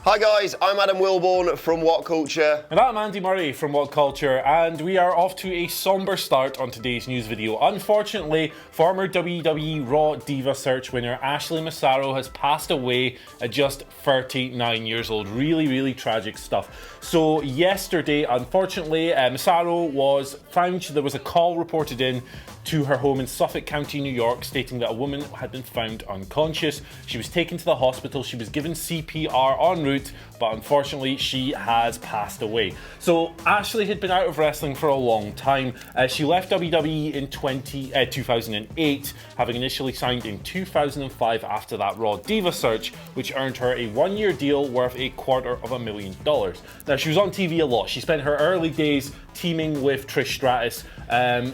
Hi guys, I'm Adam Wilborn from WhatCulture. And I'm Andy Murray from WhatCulture, and we are off to a somber start on today's news video. Unfortunately, former WWE Raw Diva Search winner Ashley Massaro has passed away at just 39 years old. Really tragic stuff. So yesterday, unfortunately, Massaro was found. There was a call reported in to her home in Suffolk County, New York, stating that a woman had been found unconscious. She was taken to the hospital. She was given CPR en route, but unfortunately she has passed away. So Ashley had been out of wrestling for a long time. She left WWE in 2008, having initially signed in 2005 after that Raw Diva Search, which earned her a one-year deal worth $250,000. Now, she was on TV a lot. She spent her early days teaming with Trish Stratus.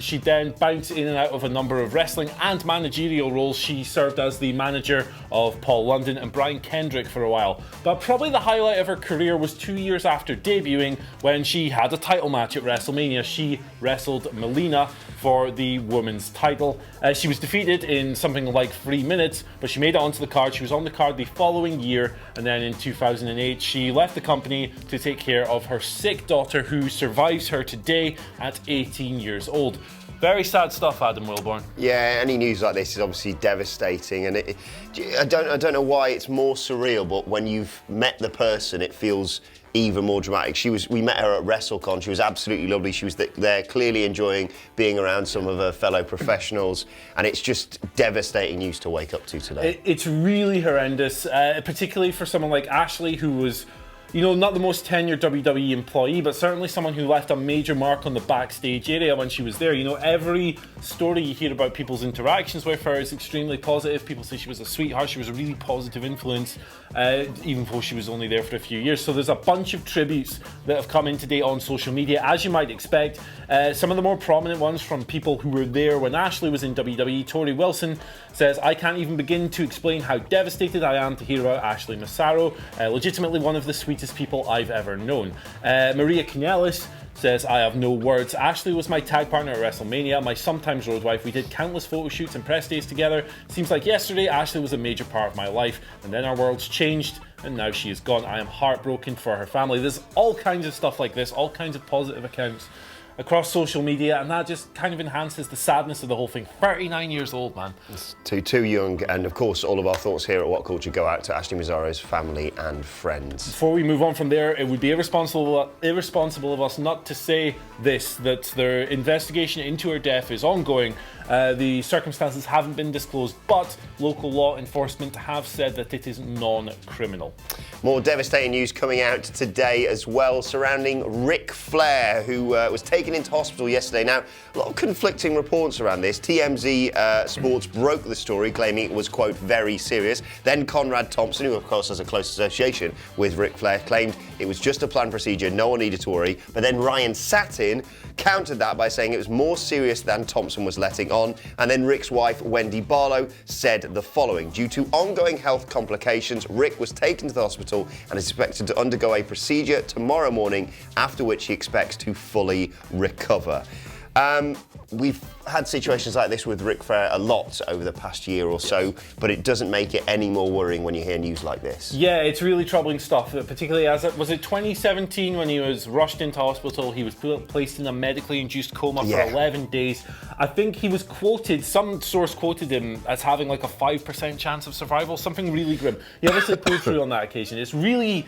She then bounced in and out of a number of wrestling and managerial roles. She served as the manager of Paul London and Brian Kendrick for a while. But probably the highlight of her career was 2 years after debuting, when she had a title match at WrestleMania. She wrestled Melina for the women's title. She was defeated in something like 3 minutes, but she made it onto the card. She was on the card the following year, and then in 2008 she left the company to take care of her sick daughter, who survives her today at 18 years old. Very sad stuff, Adam Wilborn. Yeah, any news like this is obviously devastating, and I don't know why it's more surreal, but when you've met the person, it feels even more dramatic. We met her at WrestleCon. She was absolutely lovely. She was there clearly enjoying being around some of her fellow professionals, and it's just devastating news to wake up to today. It's really horrendous, particularly for someone like Ashley, who was, you know, not the most tenured WWE employee, but certainly someone who left a major mark on the backstage area when she was there. You know, every story you hear about people's interactions with her is extremely positive. People say she was a sweetheart, she was a really positive influence, even though she was only there for a few years. So there's a bunch of tributes that have come in today on social media, as you might expect. Some of the more prominent ones from people who were there when Ashley was in WWE. Tori Wilson says, "I can't even begin to explain how devastated I am to hear about Ashley Massaro. Legitimately one of the sweetest people I've ever known." Maria Canellis says, "I have no words. Ashley was my tag partner at WrestleMania, my sometimes road wife. We did countless photo shoots and press days together. Seems like yesterday Ashley was a major part of my life, and then our worlds changed, and now she is gone. I am heartbroken for her family." There's all kinds of stuff like this, all kinds of positive accounts across social media, and that just kind of enhances the sadness of the whole thing. 39 years old, man. It's too young, and of course all of our thoughts here at WhatCulture go out to Ashley Massaro's family and friends. Before we move on from there, it would be irresponsible of us not to say this, that their investigation into her death is ongoing. The circumstances haven't been disclosed, but local law enforcement have said that it is non-criminal. More devastating news coming out today as well, surrounding Ric Flair, who was taken into hospital yesterday. Now, a lot of conflicting reports around this. TMZ Sports broke the story, claiming it was, quote, very serious. Then Conrad Thompson, who of course has a close association with Ric Flair, claimed it was just a planned procedure, no one needed to worry. But then Ryan Satin countered that by saying it was more serious than Thompson was letting on. And then Ric's wife, Wendy Barlow, said the following: "Due to ongoing health complications, Ric was taken to the hospital and is expected to undergo a procedure tomorrow morning, after which he expects to fully recover." We've had situations like this with Ric Flair a lot over the past year or so, but it doesn't make it any more worrying when you hear news like this. Yeah, it's really troubling stuff, particularly as was it 2017 when he was rushed into hospital. He was placed in a medically induced coma for 11 days. I think he was quoted, some source quoted him as having like a 5% chance of survival, something really grim. He obviously pulled through on that occasion. It's really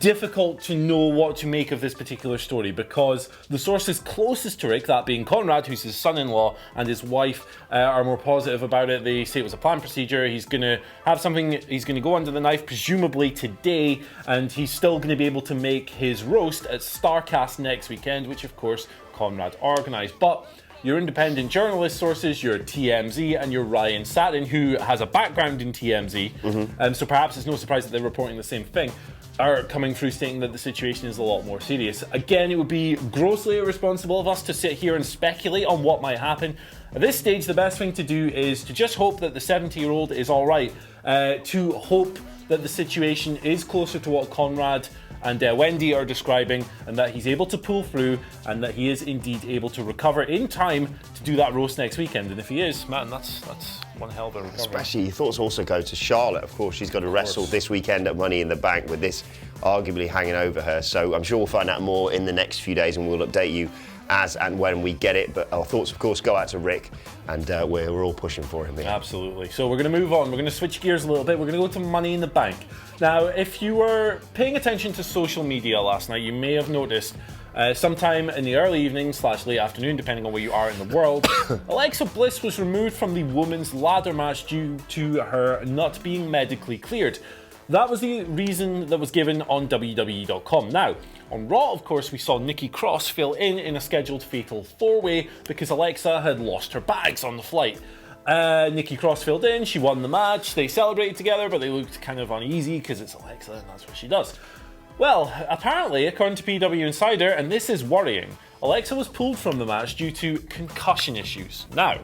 difficult to know what to make of this particular story, because the sources closest to Ric, that being Conrad, who's his son-in-law, and his wife, are more positive about it. They say it was a planned procedure. He's going to have something, he's going to go under the knife presumably today, and he's still going to be able to make his roast at StarCast next weekend, which of course Conrad organised. But your independent journalist sources, your TMZ and your Ryan Satin, who has a background in TMZ, so perhaps it's no surprise that they're reporting the same thing, are coming through stating that the situation is a lot more serious. Again, it would be grossly irresponsible of us to sit here and speculate on what might happen. At this stage, the best thing to do is to just hope that the 70-year-old is all right, to hope that the situation is closer to what Conrad and Wendy are describing, and that he's able to pull through, and that he is indeed able to recover in time to do that roast next weekend. And if he is, man, that's one hell of a recovery. Especially, your thoughts also go to Charlotte. Of course, she's got to wrestle this weekend at Money in the Bank with this arguably hanging over her. So I'm sure we'll find out more in the next few days, and we'll update you as and when we get it. But our thoughts, of course, go out to Rick, and we're all pushing for him here. Absolutely. So we're going to move on. We're going to switch gears a little bit. We're going to go to Money in the Bank. Now, if you were paying attention to social media last night, you may have noticed sometime in the early evening / late afternoon, depending on where you are in the world, Alexa Bliss was removed from the women's ladder match due to her not being medically cleared. That was the reason that was given on WWE.com. Now, on Raw, of course, we saw Nikki Cross fill in a scheduled fatal 4-way because Alexa had lost her bags on the flight. Nikki Cross filled in, she won the match, they celebrated together, but they looked kind of uneasy because it's Alexa and that's what she does. Well, apparently, according to PW Insider, and this is worrying, Alexa was pulled from the match due to concussion issues. Now,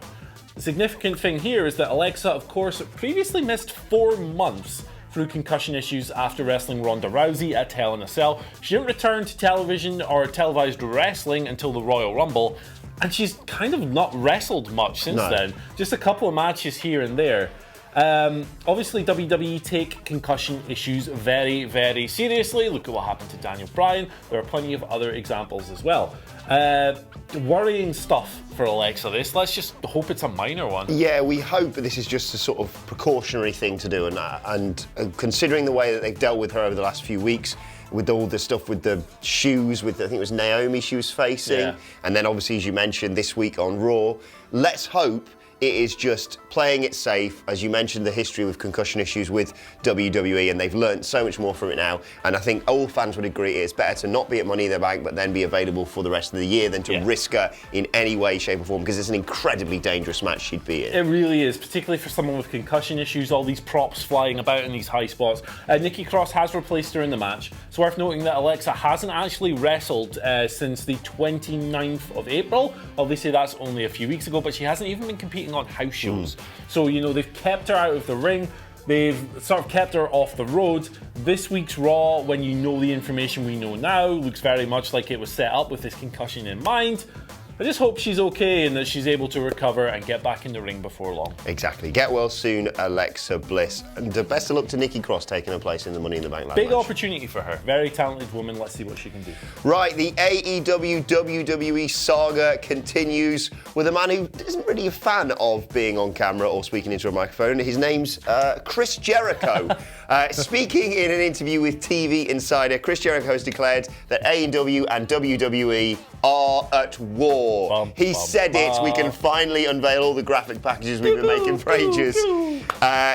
the significant thing here is that Alexa, of course, previously missed 4 months through concussion issues after wrestling Ronda Rousey at Hell in a Cell. She didn't return to television or televised wrestling until the Royal Rumble, and she's kind of not wrestled much since then. Just a couple of matches here and there. Obviously, WWE take concussion issues very, very seriously. Look at what happened to Daniel Bryan. There are plenty of other examples as well. Worrying stuff for Alexa. Let's just hope it's a minor one. Yeah, we hope that this is just a sort of precautionary thing to do, and considering the way that they've dealt with her over the last few weeks, with all the stuff with the shoes, with I think it was Naomi she was facing, and then obviously, as you mentioned, this week on Raw, let's hope it is just playing it safe. As you mentioned, the history with concussion issues with WWE, and they've learned so much more from it now. And I think all fans would agree it's better to not be at Money in the Bank, but then be available for the rest of the year than to risk her in any way, shape or form, because it's an incredibly dangerous match she'd be in. It really is, particularly for someone with concussion issues, all these props flying about in these high spots. Nikki Cross has replaced her in the match. It's worth noting that Alexa hasn't actually wrestled since the 29th of April. Obviously, that's only a few weeks ago, but she hasn't even been competing on house shows. So, they've kept her out of the ring. They've sort of kept her off the road. This week's Raw, when you know the information we know now, looks very much like it was set up with this concussion in mind. I just hope she's okay and that she's able to recover and get back in the ring before long. Exactly. Get well soon, Alexa Bliss. And best of luck to Nikki Cross taking her place in the Money in the Bank ladder Big match. Opportunity for her. Very talented woman. Let's see what she can do. Right, the AEW WWE saga continues with a man who isn't really a fan of being on camera or speaking into a microphone. His name's Chris Jericho. Speaking in an interview with TV Insider, Chris Jericho has declared that AEW and WWE are at war. He said it. We can finally unveil all the graphic packages we've been making for ages.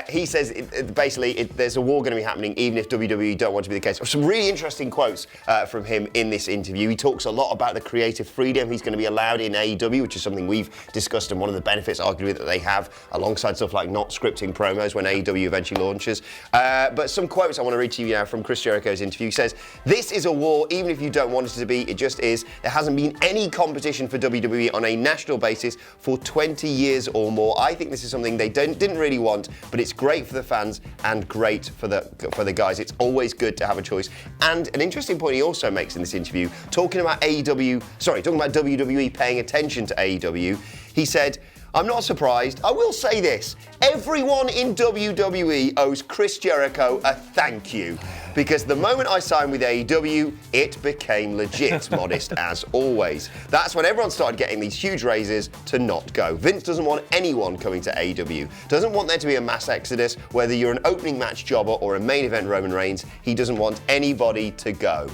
He says basically there's a war going to be happening even if WWE don't want to be the case. Some really interesting quotes from him in this interview. He talks a lot about the creative freedom he's going to be allowed in AEW, which is something we've discussed, and one of the benefits arguably that they have alongside stuff like not scripting promos when AEW eventually launches. But some quotes I want to read to you now from Chris Jericho's interview. He says, "This is a war even if you don't want it to be. It just is. There hasn't been any competition for WWE on a national basis for 20 years or more. I think this is something they didn't really want, but it's great for the fans and great for the guys. It's always good to have a choice." And an interesting point he also makes in this interview, talking about WWE paying attention to AEW, he said, "I'm not surprised. I will say this. Everyone in WWE owes Chris Jericho a thank you. Because the moment I signed with AEW, it became legit, modest as always. That's when everyone started getting these huge raises to not go. Vince doesn't want anyone coming to AEW. Doesn't want there to be a mass exodus, whether you're an opening match jobber or a main event Roman Reigns. He doesn't want anybody to go."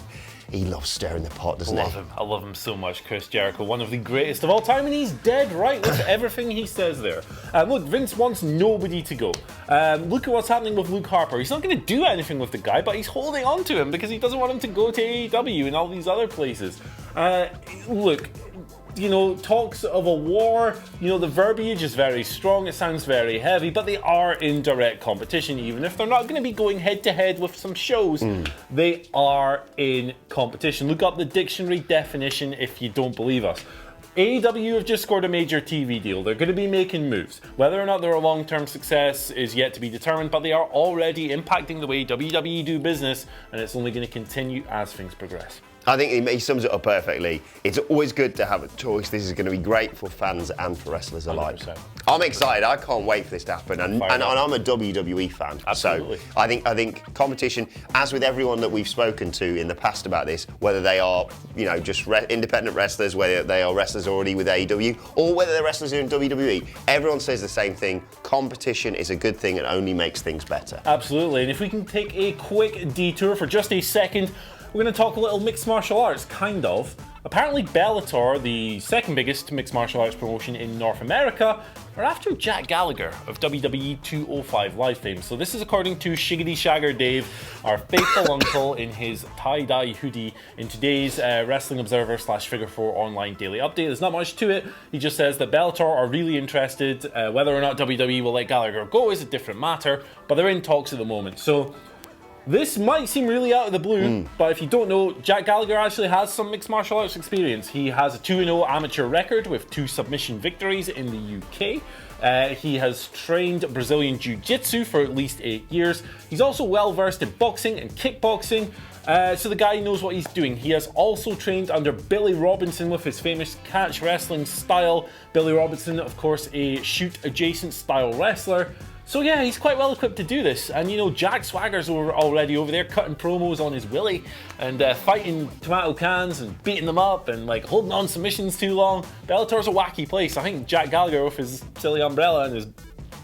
He loves stirring the pot, doesn't he? I love him so much, Chris Jericho, one of the greatest of all time, and he's dead right with everything he says there. Look, Vince wants nobody to go. Look at what's happening with Luke Harper. He's not going to do anything with the guy, but he's holding on to him because he doesn't want him to go to AEW and all these other places. Look, talks of a war, the verbiage is very strong, it sounds very heavy, but they are in direct competition. Even if they're not going to be going head to head with some shows, they are in competition. Look up the dictionary definition if you don't believe us. AEW have just scored a major TV deal. They're going to be making moves. Whether or not they're a long-term success is yet to be determined, but they are already impacting the way WWE do business, and it's only going to continue as things progress. I think he sums it up perfectly. It's always good to have a choice. This is going to be great for fans and for wrestlers alike. 100%. I'm excited. I can't wait for this to happen. And I'm a WWE fan. Absolutely. So I think competition, as with everyone that we've spoken to in the past about this, whether they are, just independent wrestlers, whether they are wrestlers already with AEW, or whether they're wrestlers in WWE, everyone says the same thing. Competition is a good thing and only makes things better. Absolutely. And if we can take a quick detour for just a second, we're going to talk a little mixed martial arts, kind of. Apparently Bellator, the second biggest mixed martial arts promotion in North America, are after Jack Gallagher of WWE 205 Live fame. So this is according to Shiggity Shagger Dave, our faithful uncle, in his tie-dye hoodie in today's Wrestling Observer / Figure 4 online daily update. There's not much to it. He just says that Bellator are really interested. Whether or not WWE will let Gallagher go is a different matter, but they're in talks at the moment. So this might seem really out of the blue, but if you don't know, Jack Gallagher actually has some mixed martial arts experience. He has a 2-0 amateur record with 2 submission victories in the UK. He has trained Brazilian Jiu-Jitsu for at least 8 years. He's also well versed in boxing and kickboxing, so the guy knows what he's doing. He has also trained under Billy Robinson with his famous catch wrestling style. Billy Robinson, of course, a shoot-adjacent style wrestler. So yeah, he's quite well equipped to do this. And Jack Swagger's already over there cutting promos on his willy and fighting tomato cans and beating them up and holding on submissions too long. Bellator's a wacky place. I think Jack Gallagher with his silly umbrella and his,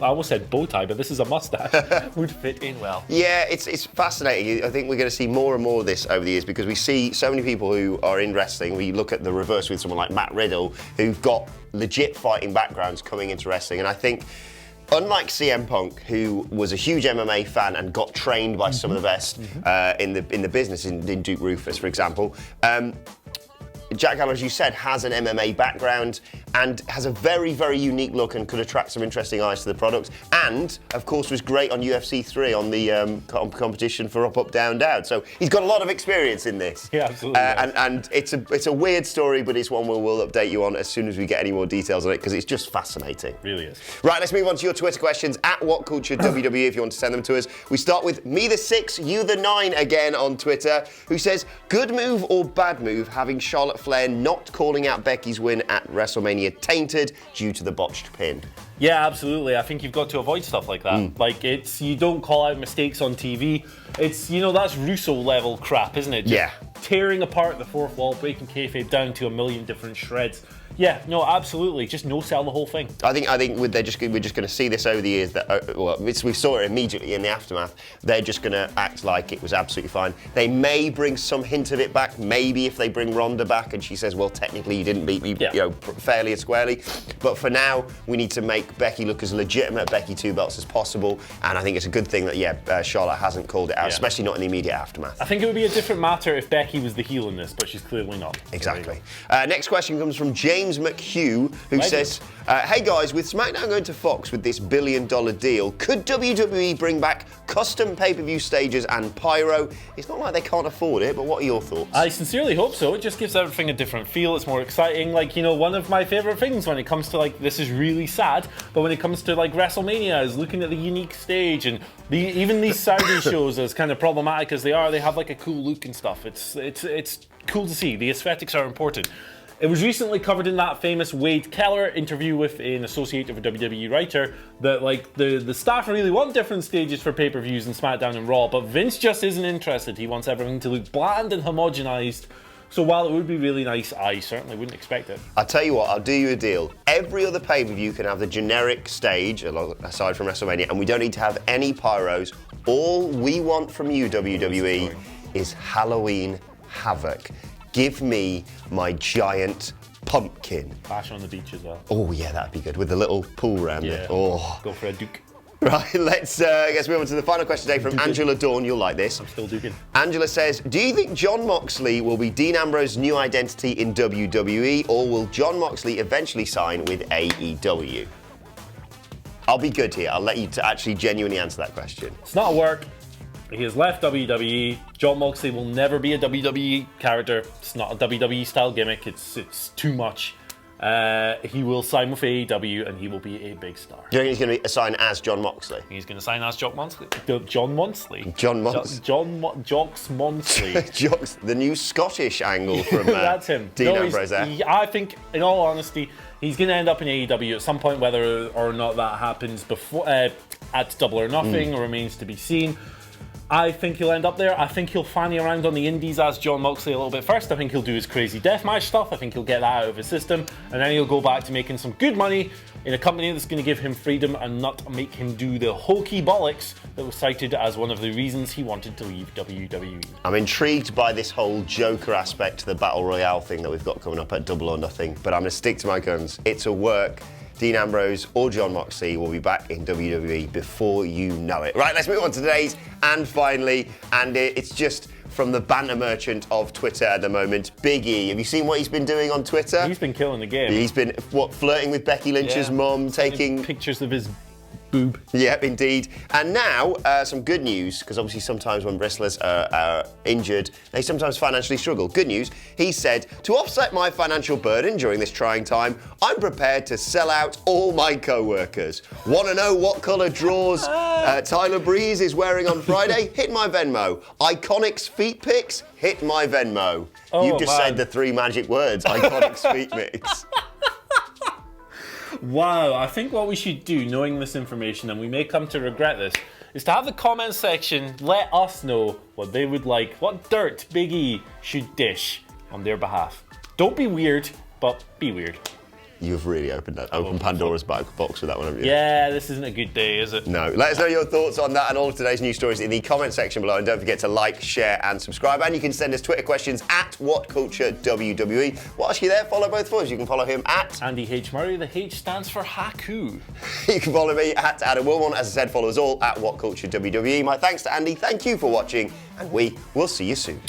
I almost said bow tie, but this is a mustache, would fit in well. Yeah, it's fascinating. I think we're going to see more and more of this over the years because we see so many people who are in wrestling. We look at the reverse with someone like Matt Riddle, who've got legit fighting backgrounds coming into wrestling. And I think, unlike CM Punk, who was a huge MMA fan and got trained by some of the best in the business, in Duke Rufus, for example, Jack Gallagher, as you said, has an MMA background and has a very, very unique look and could attract some interesting eyes to the product. And, of course, was great on UFC 3 on the competition for Up, Up, Down, Down. So he's got a lot of experience in this. Yeah, absolutely. And it's a weird story, but it's one we'll update you on as soon as we get any more details on it because it's just fascinating. It really is. Right, let's move on to your Twitter questions at WhatCultureWWE if you want to send them to us. We start with me the 6, you the 9 again on Twitter, who says, good move or bad move having Charlotte Flair not calling out Becky's win at WrestleMania tainted due to the botched pin? Yeah, absolutely. I think you've got to avoid stuff like that. You don't call out mistakes on TV. It's, that's Russo level crap, isn't it? Yeah. Tearing apart the fourth wall, breaking kayfabe down to a million different shreds. Yeah, no, absolutely. Just no sell the whole thing. I think we're just going to see this over the years. That we saw it immediately in the aftermath. They're just going to act like it was absolutely fine. They may bring some hint of it back. Maybe if they bring Ronda back and she says, "Well, technically you didn't beat me, fairly and squarely." But for now, we need to make Becky look as legitimate Becky 2 belts as possible. And I think it's a good thing that Charlotte hasn't called it out, especially not in the immediate aftermath. I think it would be a different matter if Becky was the heel in this, but she's clearly not. Exactly. Next question comes from James McHugh, who says, hey guys, with SmackDown going to Fox with this $1 billion deal, could WWE bring back custom pay-per-view stages and pyro? It's not like they can't afford it, but what are your thoughts? I sincerely hope so. It just gives everything a different feel. It's more exciting. One of my favorite things when it comes to this is really sad, but when it comes to WrestleMania is looking at the unique stage and even these Saudi shows, as kind of problematic as they are, they have a cool look and stuff. It's cool to see. The aesthetics are important. It was recently covered in that famous Wade Keller interview with an associate of a WWE writer that the staff really want different stages for pay-per-views in SmackDown and Raw, but Vince just isn't interested. He wants everything to look bland and homogenized. So while it would be really nice, I certainly wouldn't expect it. I'll tell you what, I'll do you a deal. Every other pay-per-view can have the generic stage, aside from WrestleMania, and we don't need to have any pyros. All we want from you, WWE, is Halloween Havoc. Give me my giant pumpkin. Bash on the beach as well. Oh yeah, that'd be good, with a little pool around it. Oh. Go for a duke. Right, let's move on to the final question today from Angela Dawn. You'll like this. I'm still duking. Angela says, do you think Jon Moxley will be Dean Ambrose's new identity in WWE, or will Jon Moxley eventually sign with AEW? I'll be good here. I'll let you to actually genuinely answer that question. It's not a work. He has left WWE. Jon Moxley will never be a WWE character. It's not a WWE style gimmick. It's too much. he will sign with AEW and he will be a big star. Do you think he's going to be assigned as John Moxley? He's going to sign as John Monsley. John Monsley. John Moxley. Jocks Monsley. Jocks, the new Scottish angle from That's him. Dean Ambrose there. I think, in all honesty, he's going to end up in AEW at some point. Whether or not that happens before at Double or Nothing remains to be seen. I think he'll end up there. I think he'll fanny around on the indies as John Moxley a little bit first. I think he'll do his crazy deathmatch stuff. I think he'll get that out of his system. And then he'll go back to making some good money in a company that's going to give him freedom and not make him do the hokey bollocks that was cited as one of the reasons he wanted to leave WWE. I'm intrigued by this whole Joker aspect to the Battle Royale thing that we've got coming up at Double or Nothing. But I'm going to stick to my guns. It's a work. Dean Ambrose or John Moxley will be back in WWE before you know it. Right, let's move on to today's and finally, and it's just from the banter merchant of Twitter at the moment, Big E. Have you seen what he's been doing on Twitter? He's been killing the game. He's been, flirting with Becky Lynch's mum, taking pictures of his boob. Yep, indeed. And now, some good news, because obviously sometimes when wrestlers are injured, they sometimes financially struggle. Good news, he said, to offset my financial burden during this trying time, I'm prepared to sell out all my co-workers. Want to know what colour drawers Tyler Breeze is wearing on Friday? Hit my Venmo. Iconics feet pics? Hit my Venmo. You've just said the three magic words, Iconics feet pics. Wow, I think what we should do, knowing this information, and we may come to regret this, is to have the comment section let us know what they would like, what dirt Big E should dish on their behalf. Don't be weird, but be weird. You've really opened Pandora's box with that one, haven't you? Yeah, this isn't a good day, is it? No. Let us know your thoughts on that and all of today's news stories in the comment section below. And don't forget to like, share, and subscribe. And you can send us Twitter questions at WhatCultureWWE. Whilst you're there, follow both of us. You can follow him at Andy H. Murray. The H stands for Haku. You can follow me at Adam Wilmot. As I said, follow us all at WhatCultureWWE. My thanks to Andy. Thank you for watching, and we will see you soon.